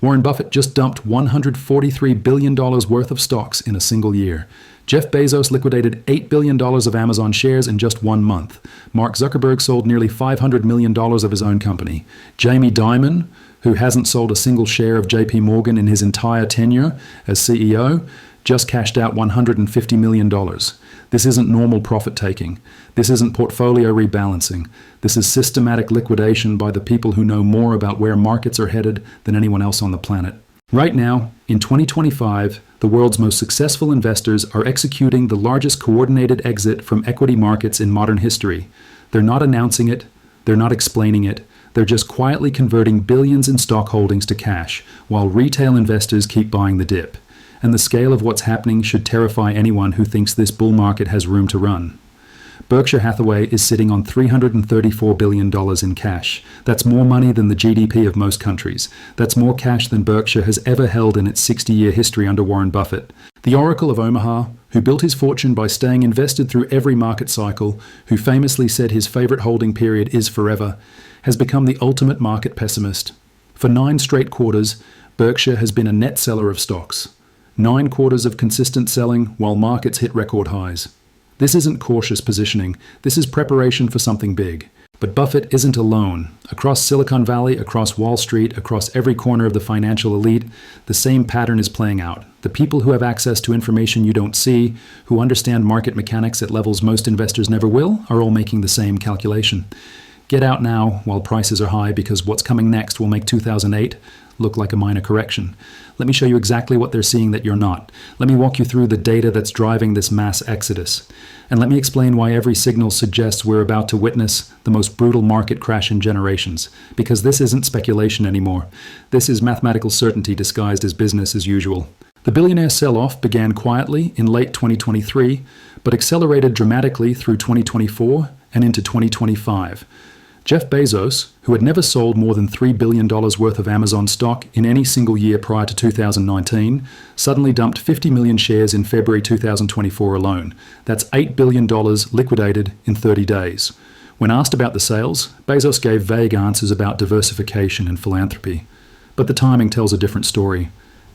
Warren Buffett just dumped $143 billion worth of stocks in a single year. Jeff Bezos liquidated $8 billion of Amazon shares in just 1 month. Mark Zuckerberg sold nearly $500 million of his own company. Jamie Dimon, who hasn't sold a single share of JP Morgan in his entire tenure as CEO, just cashed out $150 million. This isn't normal profit taking. This isn't portfolio rebalancing. This is systematic liquidation by the people who know more about where markets are headed than anyone else on the planet. Right now, in 2025, the world's most successful investors are executing the largest coordinated exit from equity markets in modern history. They're not announcing it. They're not explaining it. They're just quietly converting billions in stock holdings to cash, while retail investors keep buying the dip. And the scale of what's happening should terrify anyone who thinks this bull market has room to run. Berkshire Hathaway is sitting on $334 billion in cash. That's more money than the GDP of most countries. That's more cash than Berkshire has ever held in its 60-year history under Warren Buffett. The Oracle of Omaha, who built his fortune by staying invested through every market cycle, who famously said his favorite holding period is forever, has become the ultimate market pessimist. For 9 straight quarters, Berkshire has been a net seller of stocks. 9 quarters of consistent selling while markets hit record highs. This isn't cautious positioning. This is preparation for something big. But Buffett isn't alone. Across Silicon Valley, across Wall Street, across every corner of the financial elite, the same pattern is playing out. The people who have access to information you don't see, who understand market mechanics at levels most investors never will, are all making the same calculation. Get out now while prices are high, because what's coming next will make 2008 look like a minor correction. Let me show you exactly what they're seeing that you're not. Let me walk you through the data that's driving this mass exodus. And let me explain why every signal suggests we're about to witness the most brutal market crash in generations. Because this isn't speculation anymore. This is mathematical certainty disguised as business as usual. The billionaire sell-off began quietly in late 2023, but accelerated dramatically through 2024 and into 2025. Jeff Bezos, who had never sold more than $3 billion worth of Amazon stock in any single year prior to 2019, suddenly dumped 50 million shares in February 2024 alone. That's $8 billion liquidated in 30 days. When asked about the sales, Bezos gave vague answers about diversification and philanthropy. But the timing tells a different story.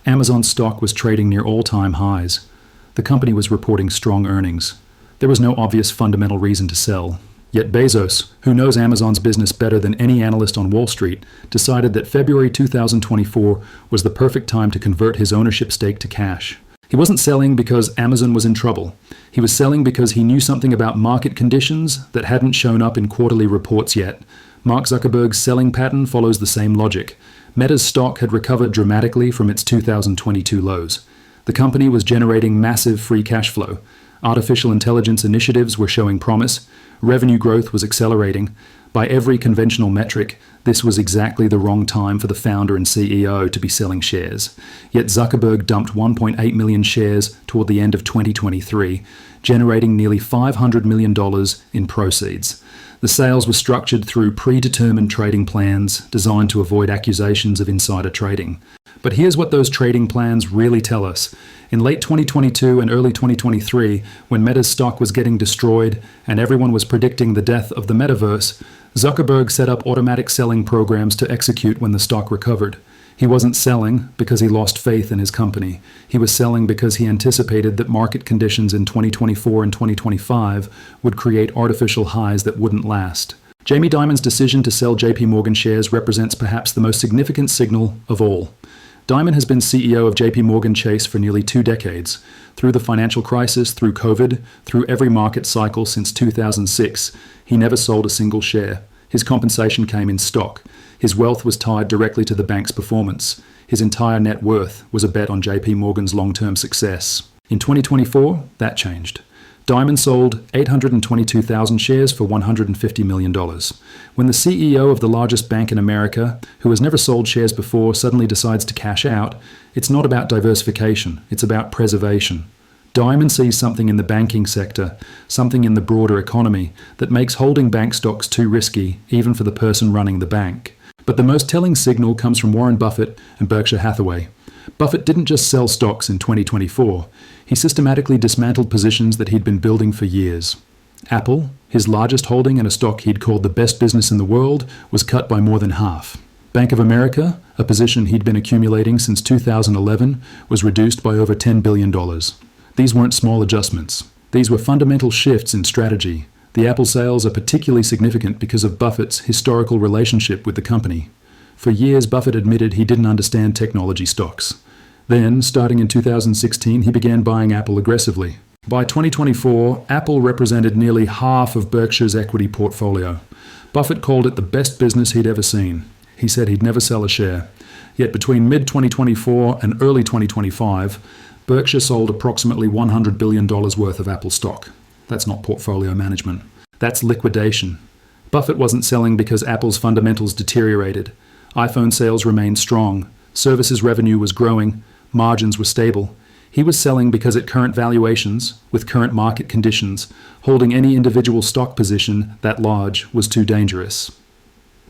Amazon stock was trading near all-time highs. The company was reporting strong earnings. There was no obvious fundamental reason to sell. Yet Bezos, who knows Amazon's business better than any analyst on Wall Street, decided that February 2024 was the perfect time to convert his ownership stake to cash. He wasn't selling because Amazon was in trouble. He was selling because he knew something about market conditions that hadn't shown up in quarterly reports yet. Mark Zuckerberg's selling pattern follows the same logic. Meta's stock had recovered dramatically from its 2022 lows. The company was generating massive free cash flow. Artificial intelligence initiatives were showing promise. Revenue growth was accelerating. By every conventional metric, this was exactly the wrong time for the founder and CEO to be selling shares. Yet Zuckerberg dumped 1.8 million shares toward the end of 2023, generating nearly $500 million in proceeds. The sales were structured through predetermined trading plans designed to avoid accusations of insider trading. But here's what those trading plans really tell us. In late 2022 and early 2023, when Meta's stock was getting destroyed and everyone was predicting the death of the metaverse, Zuckerberg set up automatic selling programs to execute when the stock recovered. He wasn't selling because he lost faith in his company. He was selling because he anticipated that market conditions in 2024 and 2025 would create artificial highs that wouldn't last. Jamie Dimon's decision to sell JP Morgan shares represents perhaps the most significant signal of all. Dimon has been CEO of JP Morgan Chase for nearly 2 decades. Through the financial crisis, through COVID, through every market cycle since 2006, he never sold a single share. His compensation came in stock. His wealth was tied directly to the bank's performance. His entire net worth was a bet on JP Morgan's long-term success. In 2024, that changed. Dimon sold 822,000 shares for $150 million. When the CEO of the largest bank in America, who has never sold shares before, suddenly decides to cash out, it's not about diversification, it's about preservation. Dimon sees something in the banking sector, something in the broader economy, that makes holding bank stocks too risky, even for the person running the bank. But the most telling signal comes from Warren Buffett and Berkshire Hathaway. Buffett didn't just sell stocks in 2024. He systematically dismantled positions that he'd been building for years. Apple, his largest holding in a stock he'd called the best business in the world, was cut by more than half. Bank of America, a position he'd been accumulating since 2011, was reduced by over $10 billion. These weren't small adjustments. These were fundamental shifts in strategy. The Apple sales are particularly significant because of Buffett's historical relationship with the company. For years, Buffett admitted he didn't understand technology stocks. Then, starting in 2016, he began buying Apple aggressively. By 2024, Apple represented nearly half of Berkshire's equity portfolio. Buffett called it the best business he'd ever seen. He said he'd never sell a share. Yet between mid-2024 and early 2025, Berkshire sold approximately $100 billion worth of Apple stock. That's not portfolio management. That's liquidation. Buffett wasn't selling because Apple's fundamentals deteriorated. iPhone sales remained strong. Services revenue was growing. Margins were stable. He was selling because at current valuations, with current market conditions, holding any individual stock position that large was too dangerous.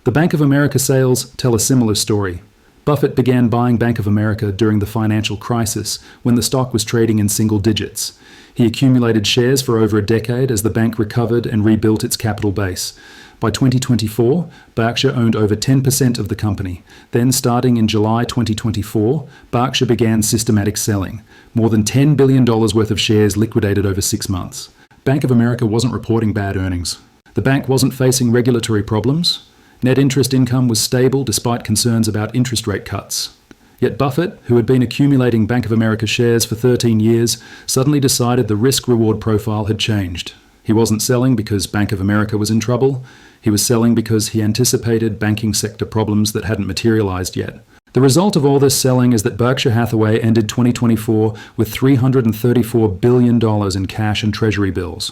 The Bank of America sales tell a similar story. Buffett began buying Bank of America during the financial crisis when the stock was trading in single digits. He accumulated shares for over a decade as the bank recovered and rebuilt its capital base. By 2024, Berkshire owned over 10% of the company. Then, starting in July 2024, Berkshire began systematic selling. More than $10 billion worth of shares liquidated over 6 months. Bank of America wasn't reporting bad earnings. The bank wasn't facing regulatory problems. Net interest income was stable despite concerns about interest rate cuts. Yet Buffett, who had been accumulating Bank of America shares for 13 years, suddenly decided the risk-reward profile had changed. He wasn't selling because Bank of America was in trouble. He was selling because he anticipated banking sector problems that hadn't materialized yet. The result of all this selling is that Berkshire Hathaway ended 2024 with $334 billion in cash and treasury bills.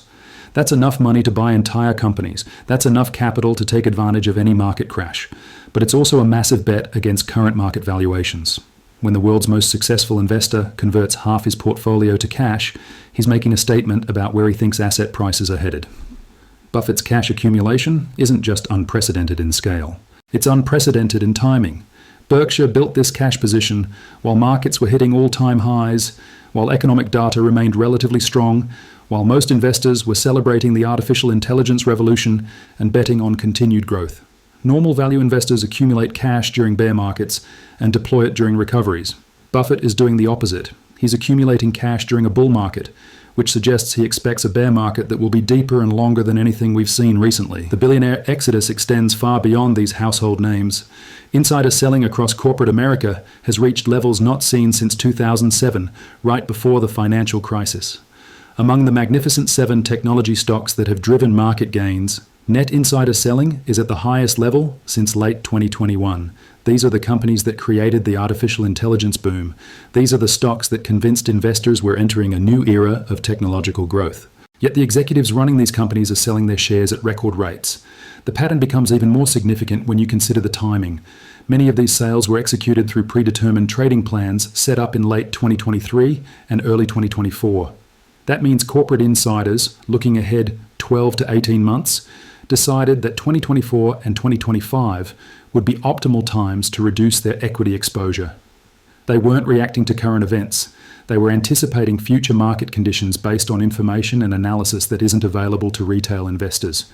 That's enough money to buy entire companies. That's enough capital to take advantage of any market crash. But it's also a massive bet against current market valuations. When the world's most successful investor converts half his portfolio to cash, he's making a statement about where he thinks asset prices are headed. Buffett's cash accumulation isn't just unprecedented in scale. It's unprecedented in timing. Berkshire built this cash position while markets were hitting all-time highs, while economic data remained relatively strong, while most investors were celebrating the artificial intelligence revolution and betting on continued growth. Normal value investors accumulate cash during bear markets and deploy it during recoveries. Buffett is doing the opposite. He's accumulating cash during a bull market, which suggests he expects a bear market that will be deeper and longer than anything we've seen recently. The billionaire exodus extends far beyond these household names. Insider selling across corporate America has reached levels not seen since 2007, right before the financial crisis. Among the Magnificent Seven technology stocks that have driven market gains, net insider selling is at the highest level since late 2021. These are the companies that created the artificial intelligence boom. These are the stocks that convinced investors we're entering a new era of technological growth. Yet the executives running these companies are selling their shares at record rates. The pattern becomes even more significant when you consider the timing. Many of these sales were executed through predetermined trading plans set up in late 2023 and early 2024. That means corporate insiders, looking ahead 12 to 18 months, decided that 2024 and 2025 would be optimal times to reduce their equity exposure. They weren't reacting to current events. They were anticipating future market conditions based on information and analysis that isn't available to retail investors.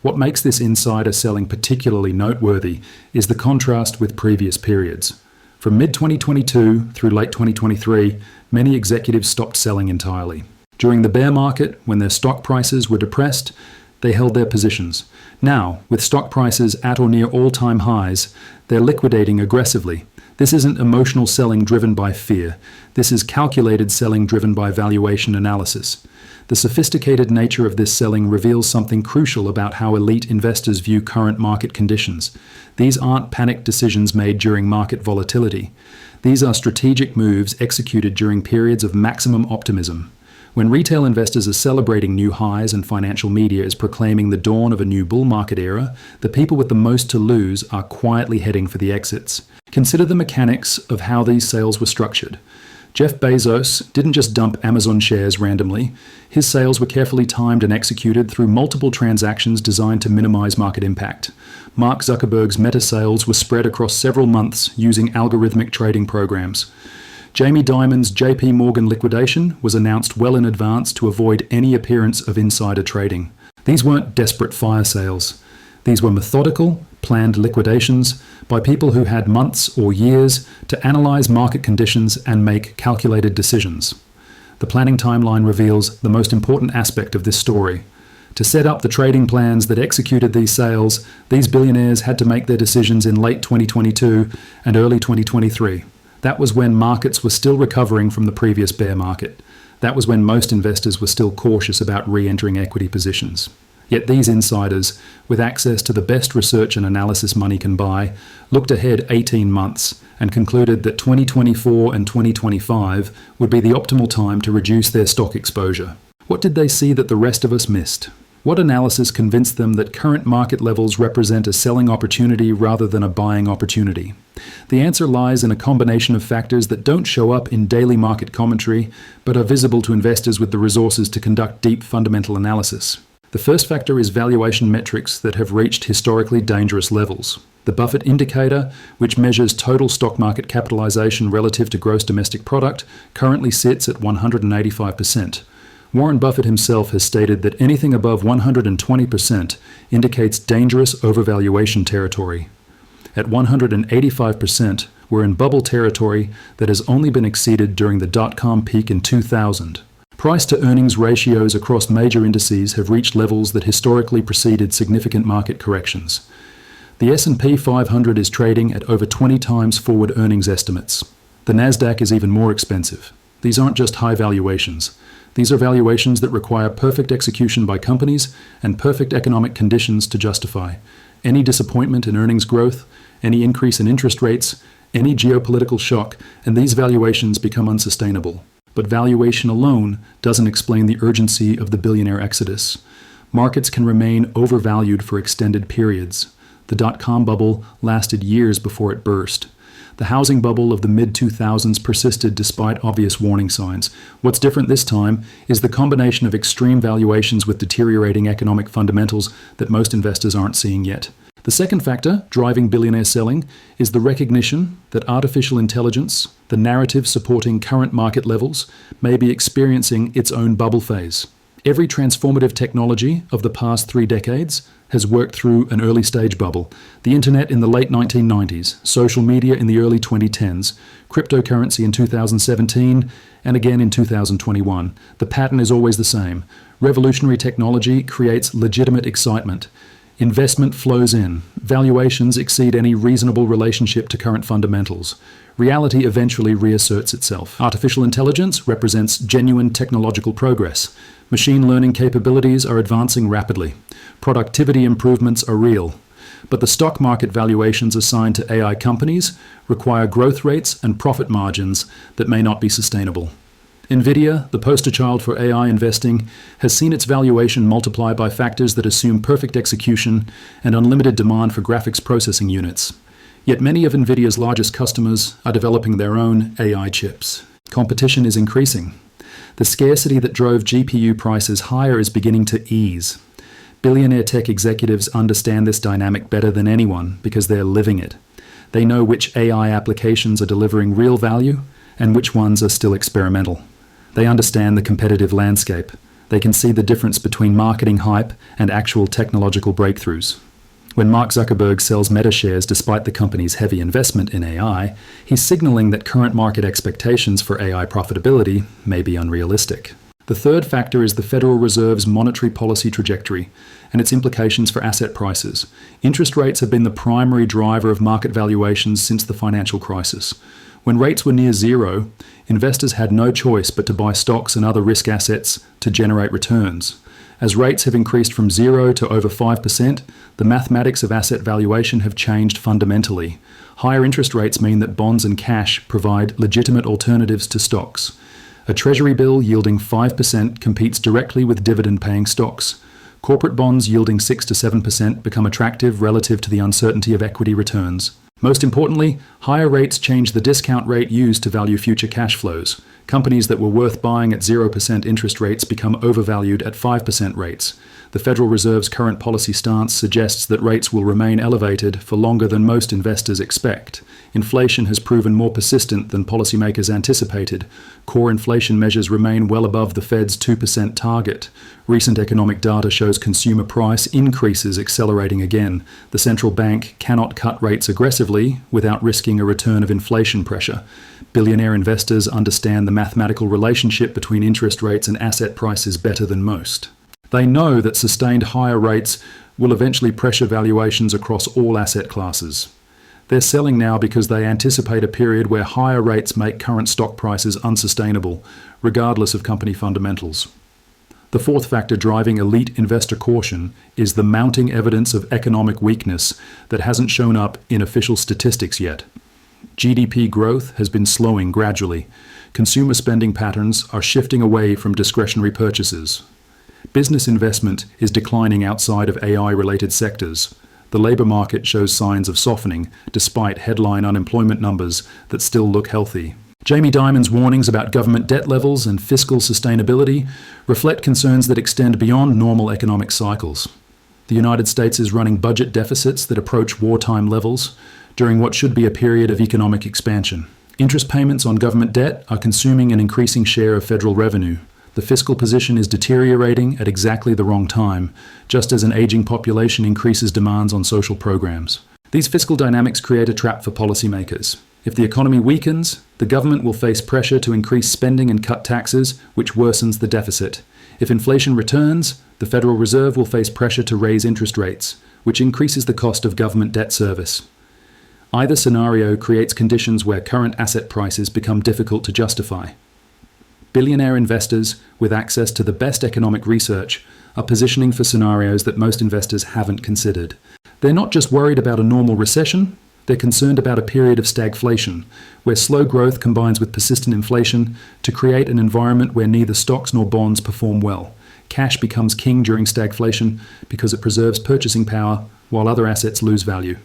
What makes this insider selling particularly noteworthy is the contrast with previous periods. From mid-2022 through late 2023, many executives stopped selling entirely. During the bear market, when their stock prices were depressed, they held their positions. Now, with stock prices at or near all-time highs, they're liquidating aggressively. This isn't emotional selling driven by fear. This is calculated selling driven by valuation analysis. The sophisticated nature of this selling reveals something crucial about how elite investors view current market conditions. These aren't panicked decisions made during market volatility. These are strategic moves executed during periods of maximum optimism. When retail investors are celebrating new highs and financial media is proclaiming the dawn of a new bull market era, the people with the most to lose are quietly heading for the exits. Consider the mechanics of how these sales were structured. Jeff Bezos didn't just dump Amazon shares randomly. His sales were carefully timed and executed through multiple transactions designed to minimize market impact. Mark Zuckerberg's Meta sales were spread across several months using algorithmic trading programs. Jamie Dimon's JP Morgan liquidation was announced well in advance to avoid any appearance of insider trading. These weren't desperate fire sales. These were methodical, planned liquidations by people who had months or years to analyze market conditions and make calculated decisions. The planning timeline reveals the most important aspect of this story. To set up the trading plans that executed these sales, these billionaires had to make their decisions in late 2022 and early 2023. That was when markets were still recovering from the previous bear market. That was when most investors were still cautious about re-entering equity positions. Yet these insiders, with access to the best research and analysis money can buy, looked ahead 18 months and concluded that 2024 and 2025 would be the optimal time to reduce their stock exposure. What did they see that the rest of us missed? What analysis convinced them that current market levels represent a selling opportunity rather than a buying opportunity? The answer lies in a combination of factors that don't show up in daily market commentary, but are visible to investors with the resources to conduct deep fundamental analysis. The first factor is valuation metrics that have reached historically dangerous levels. The Buffett indicator, which measures total stock market capitalization relative to gross domestic product, currently sits at 185%. Warren Buffett himself has stated that anything above 120% indicates dangerous overvaluation territory. At 185%, we're in bubble territory that has only been exceeded during the dot-com peak in 2000. Price-to-earnings ratios across major indices have reached levels that historically preceded significant market corrections. The S&P 500 is trading at over 20 times forward earnings estimates. The Nasdaq is even more expensive. These aren't just high valuations. These are valuations that require perfect execution by companies and perfect economic conditions to justify. Any disappointment in earnings growth, any increase in interest rates, any geopolitical shock, and these valuations become unsustainable. But valuation alone doesn't explain the urgency of the billionaire exodus. Markets can remain overvalued for extended periods. The dot-com bubble lasted years before it burst. The housing bubble of the mid-2000s persisted despite obvious warning signs. What's different this time is the combination of extreme valuations with deteriorating economic fundamentals that most investors aren't seeing yet. The second factor driving billionaire selling is the recognition that artificial intelligence, the narrative supporting current market levels, may be experiencing its own bubble phase. Every transformative technology of the past 3 decades has worked through an early stage bubble. The internet in the late 1990s, social media in the early 2010s, cryptocurrency in 2017, and again in 2021. The pattern is always the same. Revolutionary technology creates legitimate excitement. Investment flows in. Valuations exceed any reasonable relationship to current fundamentals. Reality eventually reasserts itself. Artificial intelligence represents genuine technological progress. Machine learning capabilities are advancing rapidly. Productivity improvements are real. But the stock market valuations assigned to AI companies require growth rates and profit margins that may not be sustainable. NVIDIA, the poster child for AI investing, has seen its valuation multiply by factors that assume perfect execution and unlimited demand for graphics processing units. Yet many of NVIDIA's largest customers are developing their own AI chips. Competition is increasing. The scarcity that drove GPU prices higher is beginning to ease. Billionaire tech executives understand this dynamic better than anyone because they're living it. They know which AI applications are delivering real value and which ones are still experimental. They understand the competitive landscape. They can see the difference between marketing hype and actual technological breakthroughs. When Mark Zuckerberg sells Meta shares despite the company's heavy investment in AI, he's signaling that current market expectations for AI profitability may be unrealistic. The third factor is the Federal Reserve's monetary policy trajectory and its implications for asset prices. Interest rates have been the primary driver of market valuations since the financial crisis. When rates were near zero, investors had no choice but to buy stocks and other risk assets to generate returns. As rates have increased from 0 to over 5%, the mathematics of asset valuation have changed fundamentally. Higher interest rates mean that bonds and cash provide legitimate alternatives to stocks. A treasury bill yielding 5% competes directly with dividend-paying stocks. Corporate bonds yielding 6 to 7% become attractive relative to the uncertainty of equity returns. Most importantly, higher rates change the discount rate used to value future cash flows. Companies that were worth buying at 0% interest rates become overvalued at 5% rates. The Federal Reserve's current policy stance suggests that rates will remain elevated for longer than most investors expect. Inflation has proven more persistent than policymakers anticipated. Core inflation measures remain well above the Fed's 2% target. Recent economic data shows consumer price increases accelerating again. The central bank cannot cut rates aggressively without risking a return of inflation pressure. Billionaire investors understand the mathematical relationship between interest rates and asset prices better than most. They know that sustained higher rates will eventually pressure valuations across all asset classes. They're selling now because they anticipate a period where higher rates make current stock prices unsustainable, regardless of company fundamentals. The fourth factor driving elite investor caution is the mounting evidence of economic weakness that hasn't shown up in official statistics yet. GDP growth has been slowing gradually. Consumer spending patterns are shifting away from discretionary purchases. Business investment is declining outside of AI-related sectors. The labor market shows signs of softening, despite headline unemployment numbers that still look healthy. Jamie Dimon's warnings about government debt levels and fiscal sustainability reflect concerns that extend beyond normal economic cycles. The United States is running budget deficits that approach wartime levels during what should be a period of economic expansion. Interest payments on government debt are consuming an increasing share of federal revenue. The fiscal position is deteriorating at exactly the wrong time, just as an aging population increases demands on social programs. These fiscal dynamics create a trap for policymakers. If the economy weakens, the government will face pressure to increase spending and cut taxes, which worsens the deficit. If inflation returns, the Federal Reserve will face pressure to raise interest rates, which increases the cost of government debt service. Either scenario creates conditions where current asset prices become difficult to justify. Billionaire investors with access to the best economic research are positioning for scenarios that most investors haven't considered. They're not just worried about a normal recession, they're concerned about a period of stagflation, where slow growth combines with persistent inflation to create an environment where neither stocks nor bonds perform well. Cash becomes king during stagflation because it preserves purchasing power while other assets lose value.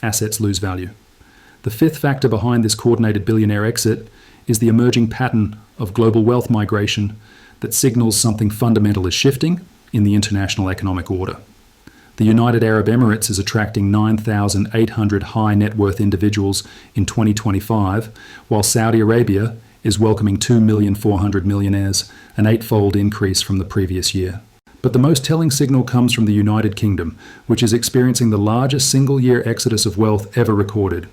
The fifth factor behind this coordinated billionaire exit is the emerging pattern of global wealth migration that signals something fundamental is shifting in the international economic order. The United Arab Emirates is attracting 9,800 high net worth individuals in 2025, while Saudi Arabia is welcoming 2,400,000 millionaires, an eightfold increase from the previous year. But the most telling signal comes from the United Kingdom, which is experiencing the largest single-year exodus of wealth ever recorded.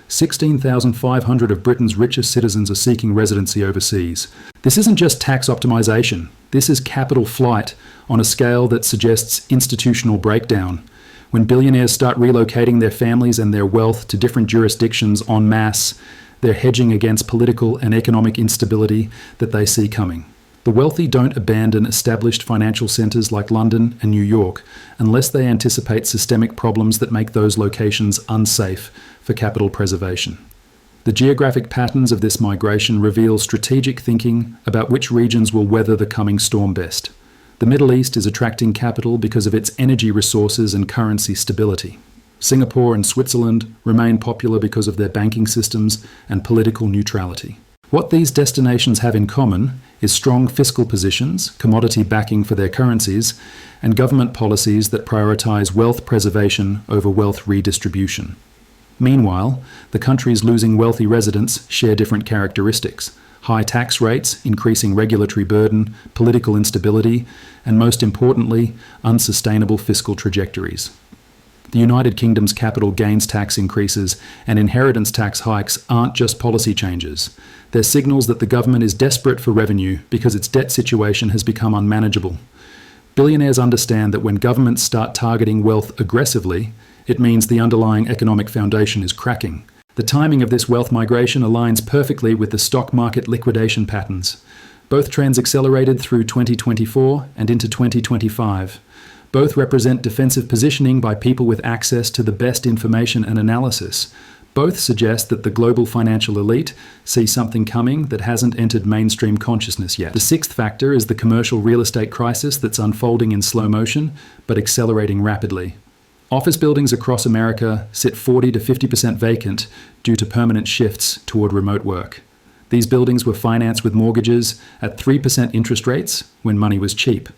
16,500 of Britain's richest citizens are seeking residency overseas. This isn't just tax optimization. This is capital flight on a scale that suggests institutional breakdown. When billionaires start relocating their families and their wealth to different jurisdictions en masse, they're hedging against political and economic instability that they see coming. The wealthy don't abandon established financial centres like London and New York unless they anticipate systemic problems that make those locations unsafe for capital preservation. The geographic patterns of this migration reveal strategic thinking about which regions will weather the coming storm best. The Middle East is attracting capital because of its energy resources and currency stability. Singapore and Switzerland remain popular because of their banking systems and political neutrality. What these destinations have in common is strong fiscal positions, commodity backing for their currencies, and government policies that prioritize wealth preservation over wealth redistribution. Meanwhile, the countries losing wealthy residents share different characteristics: high tax rates, increasing regulatory burden, political instability, and most importantly, unsustainable fiscal trajectories. The United Kingdom's capital gains tax increases and inheritance tax hikes aren't just policy changes. They're signals that the government is desperate for revenue because its debt situation has become unmanageable. Billionaires understand that when governments start targeting wealth aggressively, it means the underlying economic foundation is cracking. The timing of this wealth migration aligns perfectly with the stock market liquidation patterns. Both trends accelerated through 2024 and into 2025. Both represent defensive positioning by people with access to the best information and analysis. Both suggest that the global financial elite see something coming that hasn't entered mainstream consciousness yet. The sixth factor is the commercial real estate crisis that's unfolding in slow motion, but accelerating rapidly. Office buildings across America sit 40 to 50% vacant due to permanent shifts toward remote work. These buildings were financed with mortgages at 3% interest rates when money was cheap.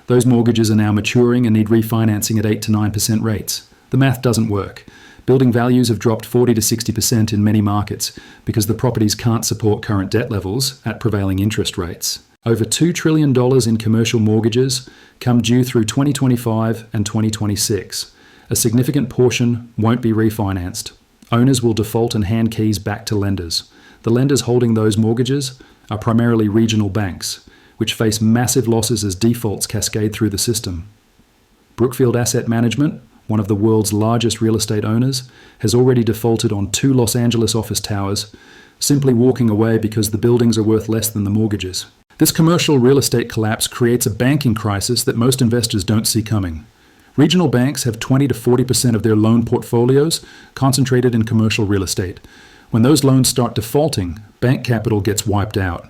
Those mortgages are now maturing and need refinancing at 8 to 9% rates. The math doesn't work. Building values have dropped 40 to 60% in many markets because the properties can't support current debt levels at prevailing interest rates. Over $2 trillion in commercial mortgages come due through 2025 and 2026. A significant portion won't be refinanced. Owners will default and hand keys back to lenders. The lenders holding those mortgages are primarily regional banks, which face massive losses as defaults cascade through the system. Brookfield Asset Management, one of the world's largest real estate owners, has already defaulted on 2 Los Angeles office towers, simply walking away because the buildings are worth less than the mortgages. This commercial real estate collapse creates a banking crisis that most investors don't see coming. Regional banks have 20 to 40% of their loan portfolios concentrated in commercial real estate. When those loans start defaulting, bank capital gets wiped out.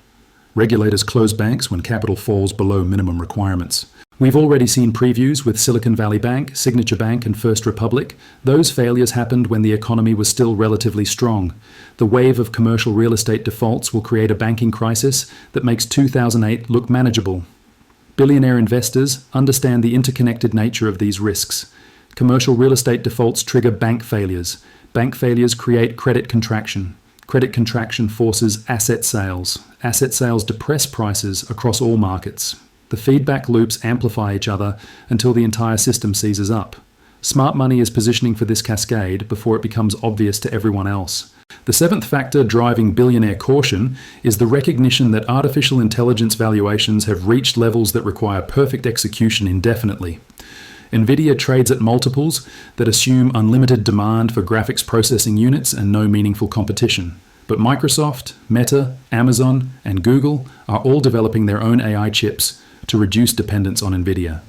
Regulators close banks when capital falls below minimum requirements. We've already seen previews with Silicon Valley Bank, Signature Bank, and First Republic. Those failures happened when the economy was still relatively strong. The wave of commercial real estate defaults will create a banking crisis that makes 2008 look manageable. Billionaire investors understand the interconnected nature of these risks. Commercial real estate defaults trigger bank failures. Bank failures create credit contraction. Credit contraction forces asset sales. Asset sales depress prices across all markets. The feedback loops amplify each other until the entire system seizes up. Smart money is positioning for this cascade before it becomes obvious to everyone else. The 7th factor driving billionaire caution is the recognition that artificial intelligence valuations have reached levels that require perfect execution indefinitely. Nvidia trades at multiples that assume unlimited demand for graphics processing units and no meaningful competition. But Microsoft, Meta, Amazon, and Google are all developing their own AI chips to reduce dependence on Nvidia.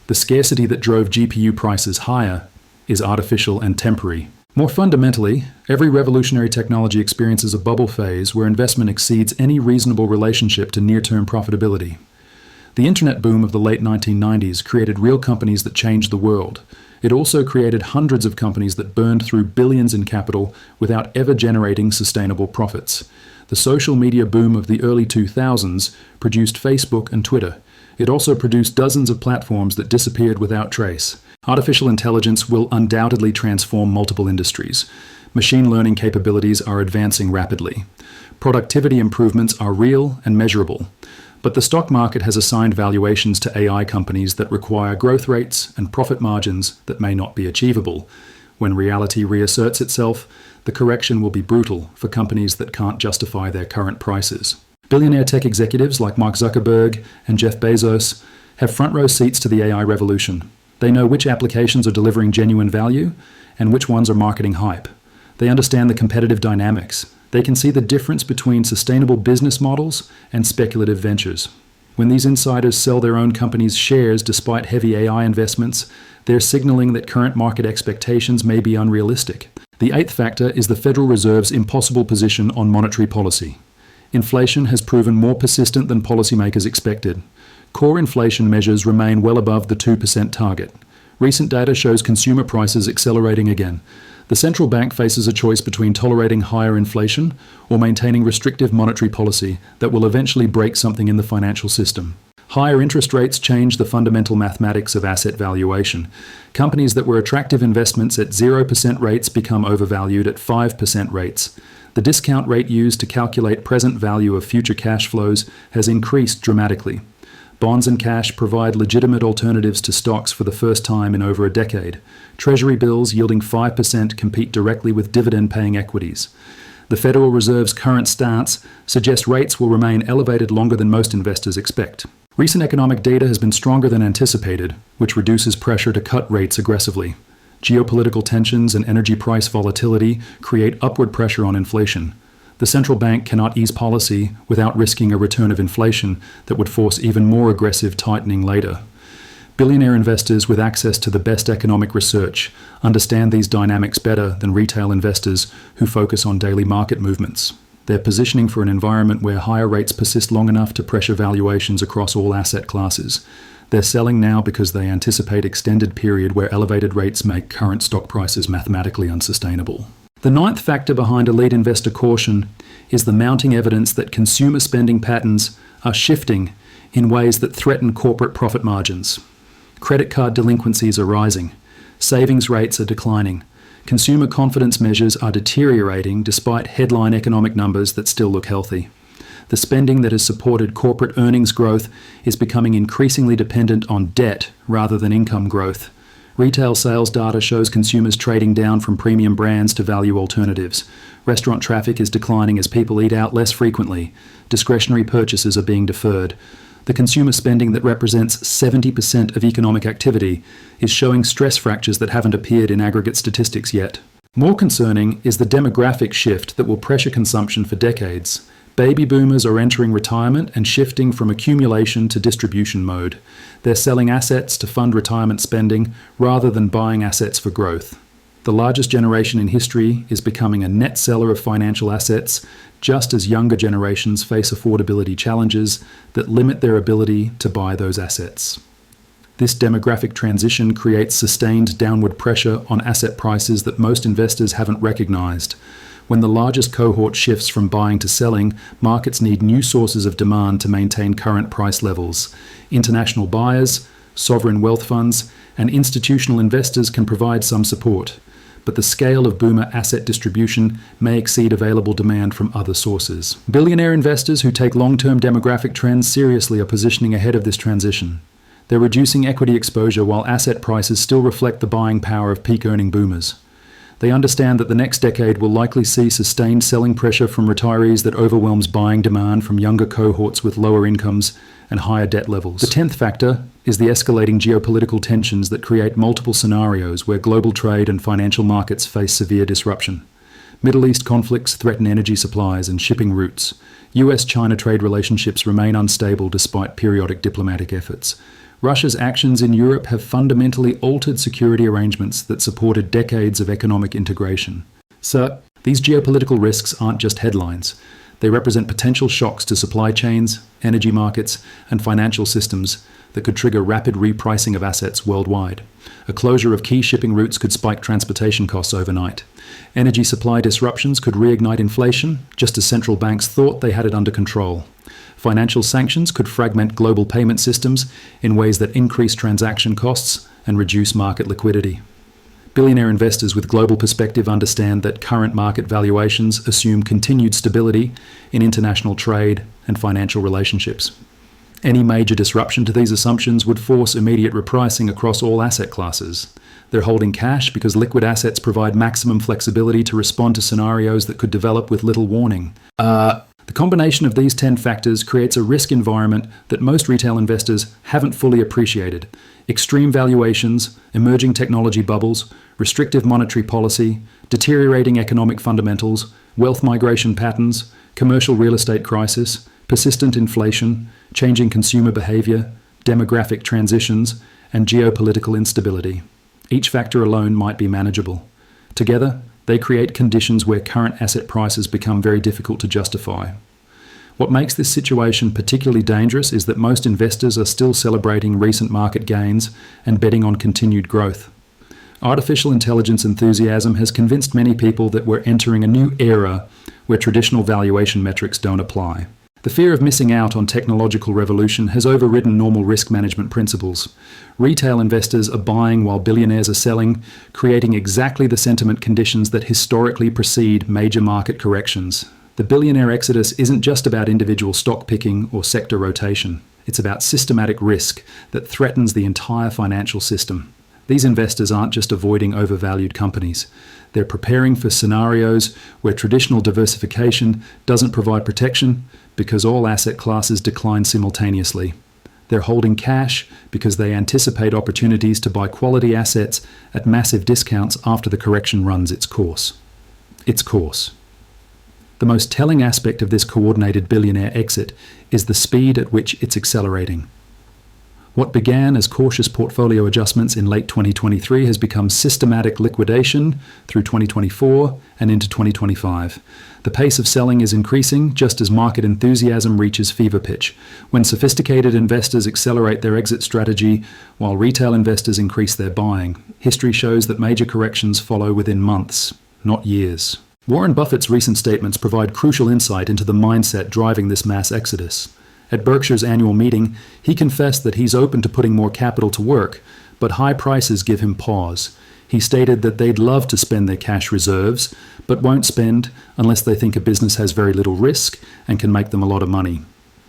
The scarcity that drove GPU prices higher is artificial and temporary. More fundamentally, every revolutionary technology experiences a bubble phase where investment exceeds any reasonable relationship to near-term profitability. The internet boom of the late 1990s created real companies that changed the world. It also created hundreds of companies that burned through billions in capital without ever generating sustainable profits. The social media boom of the early 2000s produced Facebook and Twitter. It also produced dozens of platforms that disappeared without trace. Artificial intelligence will undoubtedly transform multiple industries. Machine learning capabilities are advancing rapidly. Productivity improvements are real and measurable. But the stock market has assigned valuations to AI companies that require growth rates and profit margins that may not be achievable. When reality reasserts itself, the correction will be brutal for companies that can't justify their current prices. Billionaire tech executives like Mark Zuckerberg and Jeff Bezos have front-row seats to the AI revolution. They know which applications are delivering genuine value and which ones are marketing hype. They understand the competitive dynamics. They can see the difference between sustainable business models and speculative ventures. When these insiders sell their own company's shares despite heavy AI investments, they're signaling that current market expectations may be unrealistic. The 8th factor is the Federal Reserve's impossible position on monetary policy. Inflation has proven more persistent than policymakers expected. Core inflation measures remain well above the 2% target. Recent data shows consumer prices accelerating again. The central bank faces a choice between tolerating higher inflation or maintaining restrictive monetary policy that will eventually break something in the financial system. Higher interest rates change the fundamental mathematics of asset valuation. Companies that were attractive investments at 0% rates become overvalued at 5% rates. The discount rate used to calculate present value of future cash flows has increased dramatically. Bonds and cash provide legitimate alternatives to stocks for the first time in over a decade. Treasury bills yielding 5% compete directly with dividend-paying equities. The Federal Reserve's current stance suggests rates will remain elevated longer than most investors expect. Recent economic data has been stronger than anticipated, which reduces pressure to cut rates aggressively. Geopolitical tensions and energy price volatility create upward pressure on inflation. The central bank cannot ease policy without risking a return of inflation that would force even more aggressive tightening later. Billionaire investors with access to the best economic research understand these dynamics better than retail investors who focus on daily market movements. They're positioning for an environment where higher rates persist long enough to pressure valuations across all asset classes. They're selling now because they anticipate extended period where elevated rates make current stock prices mathematically unsustainable. The ninth factor behind elite investor caution is the mounting evidence that consumer spending patterns are shifting in ways that threaten corporate profit margins. Credit card delinquencies are rising. Savings rates are declining. Consumer confidence measures are deteriorating despite headline economic numbers that still look healthy. The spending that has supported corporate earnings growth is becoming increasingly dependent on debt rather than income growth. Retail sales data shows consumers trading down from premium brands to value alternatives. Restaurant traffic is declining as people eat out less frequently. Discretionary purchases are being deferred. The consumer spending that represents 70% of economic activity is showing stress fractures that haven't appeared in aggregate statistics yet. More concerning is the demographic shift that will pressure consumption for decades. Baby boomers are entering retirement and shifting from accumulation to distribution mode. They're selling assets to fund retirement spending rather than buying assets for growth. The largest generation in history is becoming a net seller of financial assets, just as younger generations face affordability challenges that limit their ability to buy those assets. This demographic transition creates sustained downward pressure on asset prices that most investors haven't recognized. When the largest cohort shifts from buying to selling, markets need new sources of demand to maintain current price levels. International buyers, sovereign wealth funds, and institutional investors can provide some support, but the scale of boomer asset distribution may exceed available demand from other sources. Billionaire investors who take long-term demographic trends seriously are positioning ahead of this transition. They're reducing equity exposure while asset prices still reflect the buying power of peak-earning boomers. They understand that the next decade will likely see sustained selling pressure from retirees that overwhelms buying demand from younger cohorts with lower incomes and higher debt levels. The 10th factor is the escalating geopolitical tensions that create multiple scenarios where global trade and financial markets face severe disruption. Middle East conflicts threaten energy supplies and shipping routes. US-China trade relationships remain unstable despite periodic diplomatic efforts. Russia's actions in Europe have fundamentally altered security arrangements that supported decades of economic integration. So, these geopolitical risks aren't just headlines. They represent potential shocks to supply chains, energy markets, and financial systems that could trigger rapid repricing of assets worldwide. A closure of key shipping routes could spike transportation costs overnight. Energy supply disruptions could reignite inflation, just as central banks thought they had it under control. Financial sanctions could fragment global payment systems in ways that increase transaction costs and reduce market liquidity. Billionaire investors with global perspective understand that current market valuations assume continued stability in international trade and financial relationships. Any major disruption to these assumptions would force immediate repricing across all asset classes. They're holding cash because liquid assets provide maximum flexibility to respond to scenarios that could develop with little warning. The combination of these 10 factors creates a risk environment that most retail investors haven't fully appreciated. Extreme valuations, emerging technology bubbles, restrictive monetary policy, deteriorating economic fundamentals, wealth migration patterns, commercial real estate crisis, persistent inflation, changing consumer behavior, demographic transitions, and geopolitical instability. Each factor alone might be manageable. Together, they create conditions where current asset prices become very difficult to justify. What makes this situation particularly dangerous is that most investors are still celebrating recent market gains and betting on continued growth. Artificial intelligence enthusiasm has convinced many people that we're entering a new era where traditional valuation metrics don't apply. The fear of missing out on technological revolution has overridden normal risk management principles. Retail investors are buying while billionaires are selling, creating exactly the sentiment conditions that historically precede major market corrections. The billionaire exodus isn't just about individual stock picking or sector rotation. It's about systematic risk that threatens the entire financial system. These investors aren't just avoiding overvalued companies. They're preparing for scenarios where traditional diversification doesn't provide protection because all asset classes decline simultaneously. They're holding cash because they anticipate opportunities to buy quality assets at massive discounts after the correction runs its course. The most telling aspect of this coordinated billionaire exit is the speed at which it's accelerating. What began as cautious portfolio adjustments in late 2023 has become systematic liquidation through 2024 and into 2025. The pace of selling is increasing just as market enthusiasm reaches fever pitch. When sophisticated investors accelerate their exit strategy while retail investors increase their buying, history shows that major corrections follow within months. not years. Warren Buffett's recent statements provide crucial insight into the mindset driving this mass exodus. At Berkshire's annual meeting, he confessed that he's open to putting more capital to work, but high prices give him pause. He stated that they'd love to spend their cash reserves, but won't spend unless they think a business has very little risk and can make them a lot of money.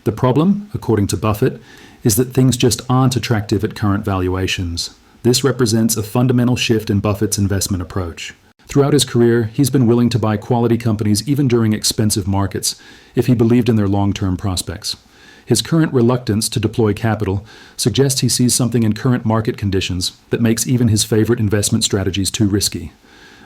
The problem, according to Buffett, is that things just aren't attractive at current valuations. This represents a fundamental shift in Buffett's investment approach. Throughout his career, he's been willing to buy quality companies even during expensive markets if he believed in their long-term prospects. His current reluctance to deploy capital suggests he sees something in current market conditions that makes even his favorite investment strategies too risky.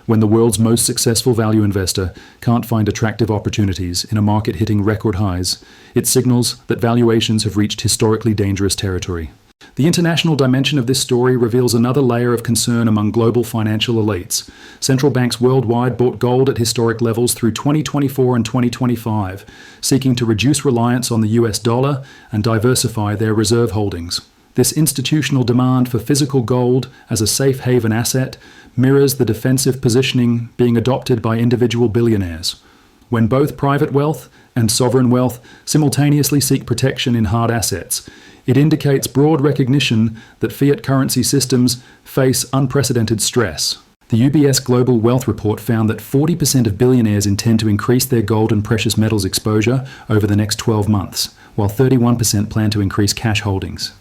When the world's most successful value investor can't find attractive opportunities in a market hitting record highs, it signals that valuations have reached historically dangerous territory. The international dimension of this story reveals another layer of concern among global financial elites. Central banks worldwide bought gold at historic levels through 2024 and 2025, seeking to reduce reliance on the US dollar and diversify their reserve holdings. This institutional demand for physical gold as a safe haven asset mirrors the defensive positioning being adopted by individual billionaires. When both private wealth and sovereign wealth simultaneously seek protection in hard assets, it indicates broad recognition that fiat currency systems face unprecedented stress. The UBS Global Wealth Report found that 40% of billionaires intend to increase their gold and precious metals exposure over the next 12 months, while 31% plan to increase cash holdings.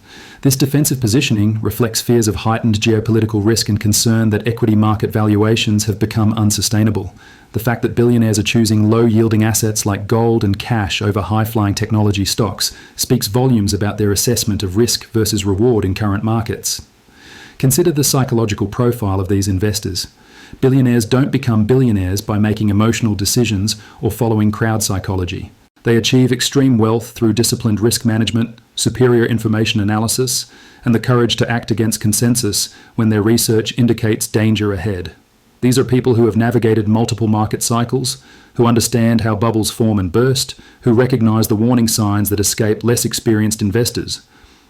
This defensive positioning reflects fears of heightened geopolitical risk and concern that equity market valuations have become unsustainable. The fact that billionaires are choosing low-yielding assets like gold and cash over high-flying technology stocks speaks volumes about their assessment of risk versus reward in current markets. Consider the psychological profile of these investors. Billionaires don't become billionaires by making emotional decisions or following crowd psychology. They achieve extreme wealth through disciplined risk management, superior information analysis, and the courage to act against consensus when their research indicates danger ahead. These are people who have navigated multiple market cycles, who understand how bubbles form and burst, who recognize the warning signs that escape less experienced investors.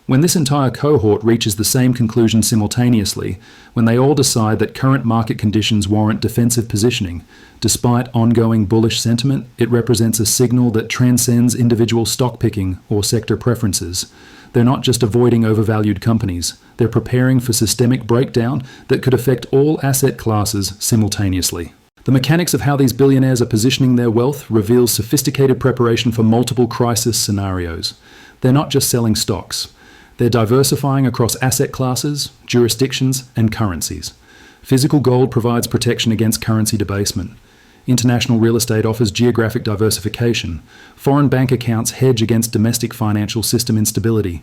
When this entire cohort reaches the same conclusion simultaneously, when they all decide that current market conditions warrant defensive positioning, despite ongoing bullish sentiment, it represents a signal that transcends individual stock picking or sector preferences. They're not just avoiding overvalued companies, they're preparing for systemic breakdown that could affect all asset classes simultaneously. The mechanics of how these billionaires are positioning their wealth reveals sophisticated preparation for multiple crisis scenarios. They're not just selling stocks. They're diversifying across asset classes, jurisdictions, and currencies. Physical gold provides protection against currency debasement. International real estate offers geographic diversification. Foreign bank accounts hedge against domestic financial system instability.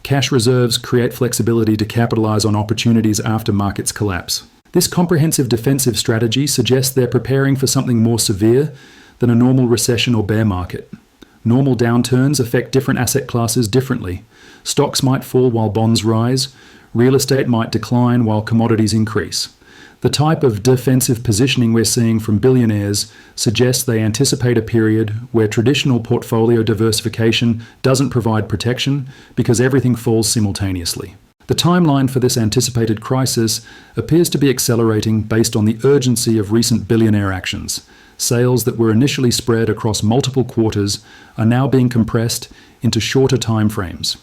Cash reserves create flexibility to capitalize on opportunities after markets collapse. This comprehensive defensive strategy suggests they're preparing for something more severe than a normal recession or bear market. Normal downturns affect different asset classes differently. Stocks might fall while bonds rise. Real estate might decline while commodities increase. The type of defensive positioning we're seeing from billionaires suggests they anticipate a period where traditional portfolio diversification doesn't provide protection because everything falls simultaneously. The timeline for this anticipated crisis appears to be accelerating based on the urgency of recent billionaire actions. Sales that were initially spread across multiple quarters are now being compressed into shorter timeframes.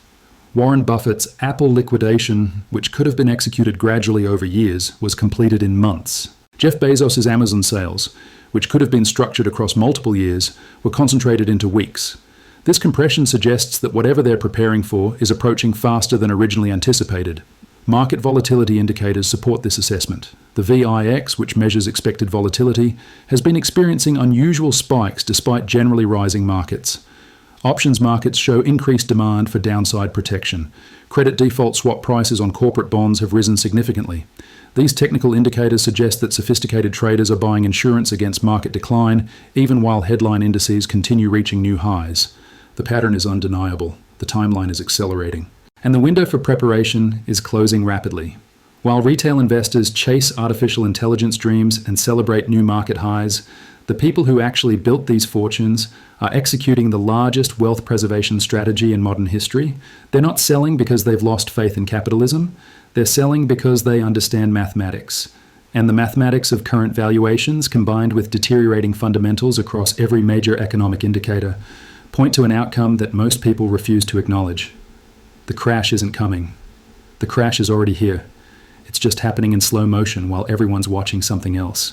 Warren Buffett's Apple liquidation, which could have been executed gradually over years, was completed in months. Jeff Bezos' Amazon sales, which could have been structured across multiple years, were concentrated into weeks. This compression suggests that whatever they're preparing for is approaching faster than originally anticipated. Market volatility indicators support this assessment. The VIX, which measures expected volatility, has been experiencing unusual spikes despite generally rising markets. Options markets show increased demand for downside protection. Credit default swap prices on corporate bonds have risen significantly. These technical indicators suggest that sophisticated traders are buying insurance against market decline, even while headline indices continue reaching new highs. The pattern is undeniable. The timeline is accelerating. And the window for preparation is closing rapidly. While retail investors chase artificial intelligence dreams and celebrate new market highs, the people who actually built these fortunes are executing the largest wealth preservation strategy in modern history. They're not selling because they've lost faith in capitalism. They're selling because they understand mathematics. And the mathematics of current valuations, combined with deteriorating fundamentals across every major economic indicator, point to an outcome that most people refuse to acknowledge. The crash isn't coming. The crash is already here. It's just happening in slow motion while everyone's watching something else.